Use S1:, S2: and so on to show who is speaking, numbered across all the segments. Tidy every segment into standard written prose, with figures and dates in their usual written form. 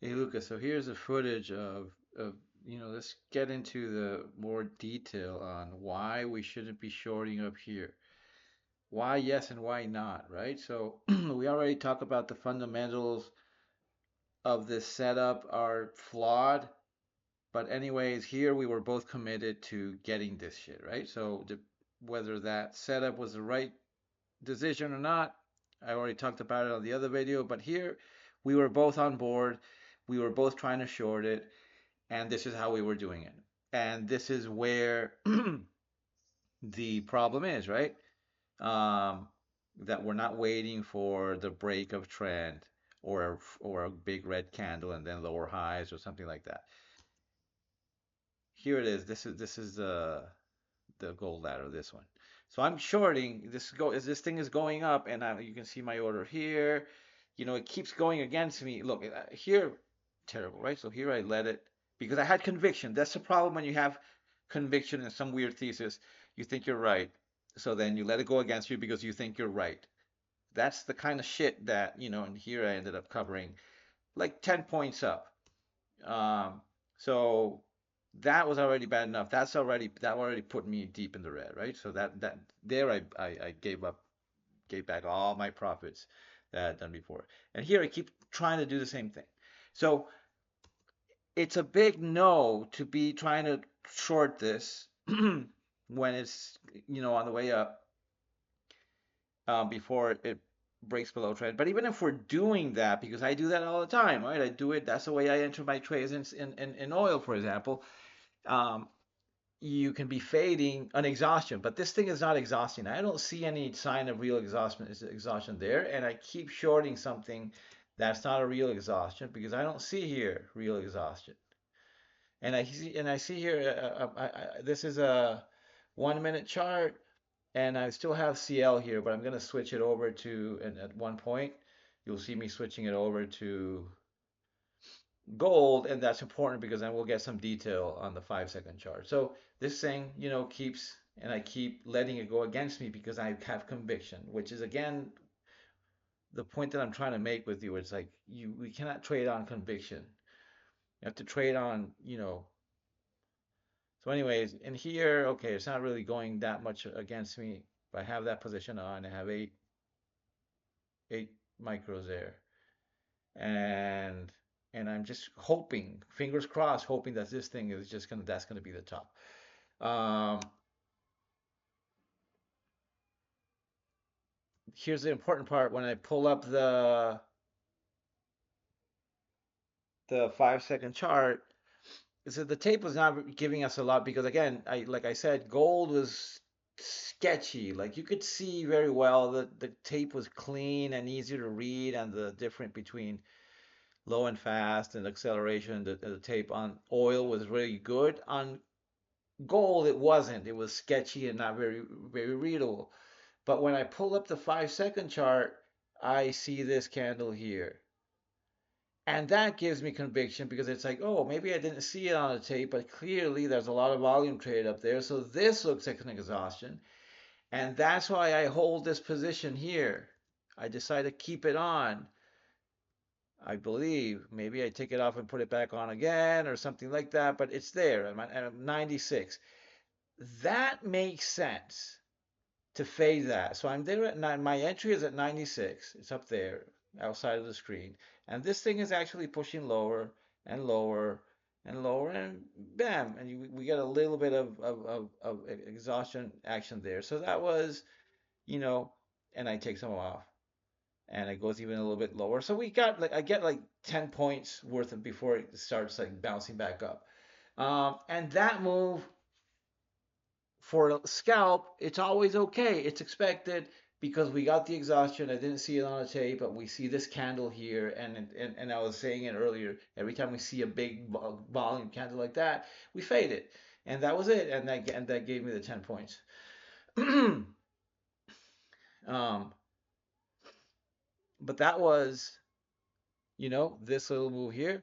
S1: Hey Lucas, so here's the footage of let's get into the more detail on why we shouldn't be shorting up here. Why yes and why not, right? So we already talked about the fundamentals of this setup are flawed, but anyways, here we were both committed to getting this shit, right? So whether that setup was the right decision or not, I already talked about it on the other video, but here we were both on board. We were both trying to short it and this is how we were doing it. And this is where the problem is, right? Um, that we're not waiting for the break of trend or a big red candle and then lower highs or something like that. Here it is. This is the gold ladder. This one. So I'm shorting this go as this thing is going up, and you can see my order here. It keeps going against me. Look here, terrible, right? So here I let it because I had conviction. That's the problem when you have conviction in some weird thesis. You think you're right, so then you let it go against you because you think you're right. That's the kind of shit that, and here I ended up covering like 10 points up. Um, so that was already bad enough. That already put me deep in the red, right? So that there I gave back all my profits that I had done before. And here I keep trying to do the same thing. So it's a big no to be trying to short this when it's on the way up before it breaks below trend. But even if we're doing that, because I do that all the time, right? I do it. That's the way I enter my trades in oil, for example. Um, you can be fading an exhaustion, but this thing is not exhausting. I don't see any sign of real exhaustion there, and I keep shorting something that's not a real exhaustion because I don't see here real exhaustion. And I see here this is a 1 minute chart, and I still have CL here, but I'm going to switch it over to, and at one point you'll see me switching it over to gold, and that's important because then we'll get some detail on the 5 second chart. So this thing keeps, and I keep letting it go against me because I have conviction, which is again the point that I'm trying to make with you. It's like we cannot trade on conviction. You have to trade on. So anyways, in here, okay, it's not really going that much against me. But I have that position on. I have eight micros there. And and I'm just hoping, fingers crossed, hoping that this thing is just gonna that's gonna be the top. Um, Here's the important part. When I pull up the 5 second chart, is that the tape was not giving us a lot because again, like I said, gold was sketchy. Like you could see very well that the tape was clean and easy to read, and the difference between low and fast and acceleration, the tape on oil was really good. On gold, it wasn't. It was sketchy and not very readable. But when I pull up the 5 second chart, I see this candle here. And that gives me conviction because it's like, oh, maybe I didn't see it on the tape, but clearly there's a lot of volume trade up there. So this looks like an exhaustion. And that's why I hold this position here. I decide to keep it on. I believe maybe I take it off and put it back on again or something like that, but it's there. I'm 96. That makes sense to fade that. So I'm there at my entry is at 96. It's up there outside of the screen. And this thing is actually pushing lower and lower and lower and bam, and we get a little bit of exhaustion action there. So that was, you know, and I take some off and it goes even a little bit lower. So we got like I get like 10 points worth of before it starts like bouncing back up. And that move for a scalp, it's always okay. It's expected because we got the exhaustion. I didn't see it on the tape, but we see this candle here, and I was saying it earlier. Every time we see a big volume candle like that, we fade it, and that was it. And that gave me the 10 points. um, but that was this little move here,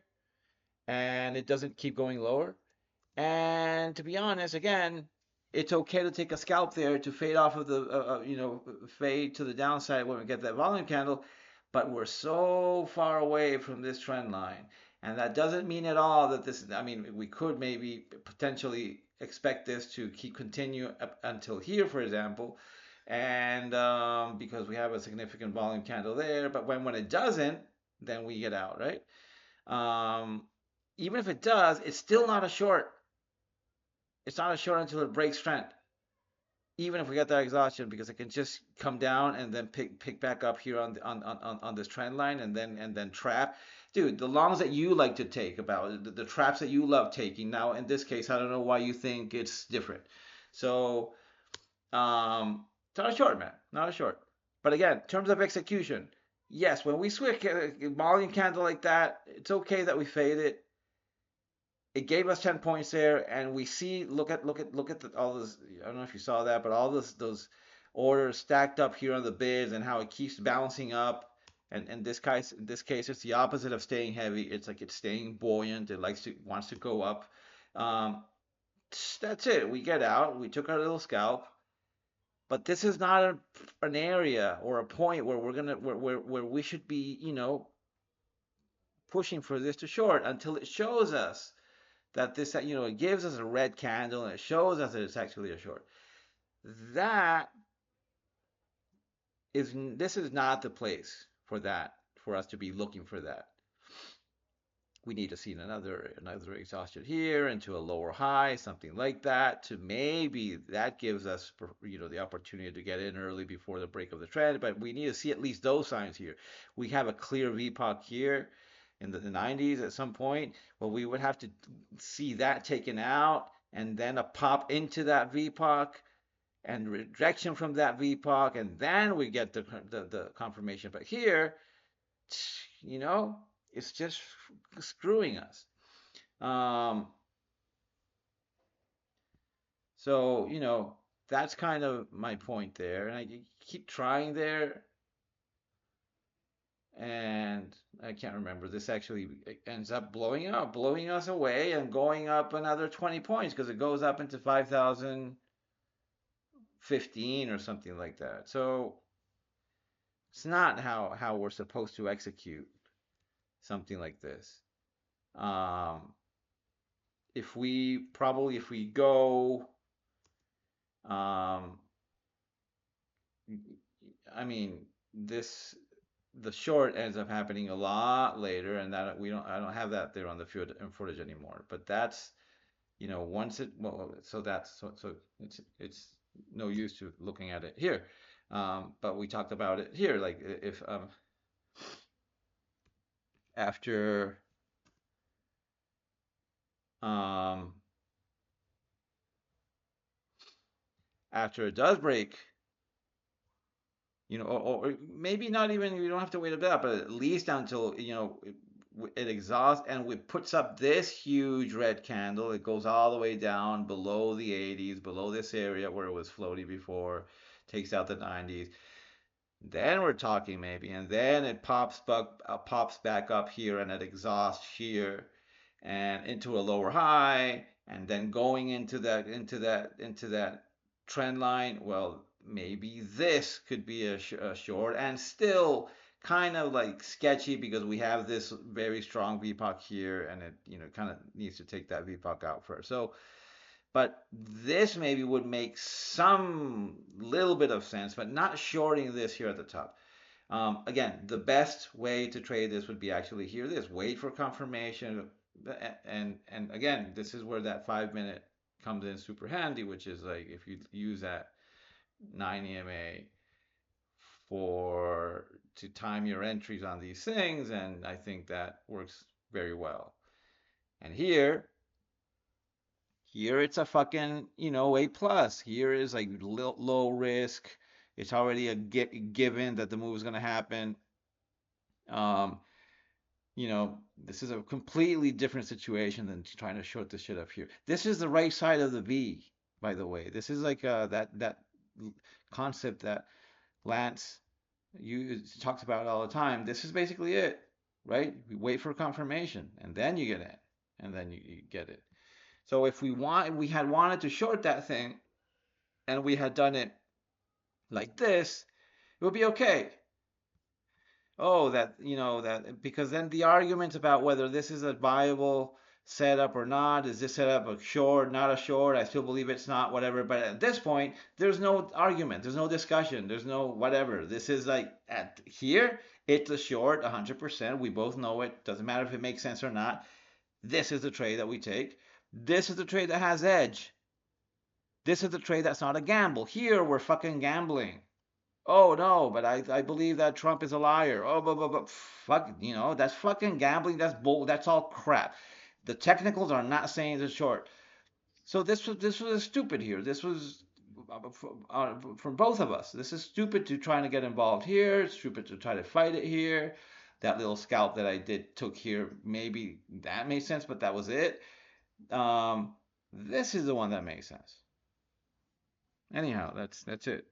S1: and it doesn't keep going lower. And to be honest, again, it's okay to take a scalp there to fade off of the fade to the downside when we get that volume candle, but we're so far away from this trend line. And that doesn't mean at all that this, I mean, we could maybe potentially expect this to keep continue up until here, for example, and because we have a significant volume candle there, but when it doesn't, then we get out, right? Um, Even if it does, it's still not a short. It's not a short until it breaks trend. Even if we get that exhaustion, because it can just come down and then pick back up here on on this trend line and then trap. Dude, the longs that you like to take about the traps that you love taking. Now in this case, I don't know why you think it's different. So it's not a short, man, not a short. But again, in terms of execution, yes, when we switch a volume candle like that, it's okay that we fade it. It gave us 10 points there, and we see, look at all this. I don't know if you saw that, but all those orders stacked up here on the bids and how it keeps bouncing up. And in this case, it's the opposite of staying heavy. It's like it's staying buoyant. It wants to go up. Um, that's it. We get out. We took our little scalp. But this is not an area or a point where where we should be, pushing for this to short until it shows us that this, it gives us a red candle and it shows us that it's actually a short. That this is not the place for that, for us to be looking for that. We need to see another exhaustion here into a lower high, something like that, to maybe that gives us, the opportunity to get in early before the break of the trend. But we need to see at least those signs here. We have a clear VPOC here in the 90s at some point. Well, we would have to see that taken out and then a pop into that VPOC and rejection from that VPOC, and then we get the confirmation. But here, you know, it's just screwing us. Um, so, that's kind of my point there. And I keep trying there, and I can't remember. This actually ends up blowing us away and going up another 20 points because it goes up into 5,015 or something like that. So it's not how we're supposed to execute something like this. Um, if we go, um, I mean, the short ends up happening a lot later, and that I don't have that there on the field and footage anymore. But that's, once it, well, so that's, so it's no use to looking at it here. But we talked about it here, like if, after, um, after it does break, or maybe not even, you don't have to wait a bit, but at least until, it exhausts and it puts up this huge red candle. It goes all the way down below the 80s, below this area where it was floaty before, takes out the 90s. Then we're talking maybe, and then it pops back up here and it exhausts here and into a lower high, and then going into that trend line. Well, maybe this could be a short, and still kind of like sketchy because we have this very strong VPOC here, and it kind of needs to take that VPOC out first. So, but this maybe would make some little bit of sense, but not shorting this here at the top. Again, the best way to trade this would be actually here. This wait for confirmation, and again, this is where that 5 minute comes in super handy, which is like if you use that 9 EMA for to time your entries on these things, and I think that works very well. And here it's a fucking, A plus. Here is like low risk. It's already a given that the move is going to happen. Um, this is a completely different situation than trying to short this shit up here. This is the right side of the V, by the way. This is like that concept that Lance talks about all the time. This is basically it, right? We wait for confirmation, and then you get in, and then you get it. So if we had wanted to short that thing, and we had done it like this, it would be okay. Oh, that, that because then the argument about whether this is a viable setup or not, is this setup a short, not a short? I still believe it's not, whatever. But at this point, there's no argument, there's no discussion, there's no whatever. This is like at here, it's a short, 100%. We both know it. Doesn't matter if it makes sense or not. This is the trade that we take. This is the trade that has edge. This is the trade that's not a gamble. Here, we're fucking gambling. Oh no, but I believe that Trump is a liar. Oh, but fuck, that's fucking gambling. That's bull. That's all crap. The technicals are not saying it's short. So this was stupid here. This was from both of us. This is stupid to trying to get involved here. It's stupid to try to fight it here. That little scalp that I did took here, maybe that made sense, but that was it. This is the one that makes sense. Anyhow, that's it.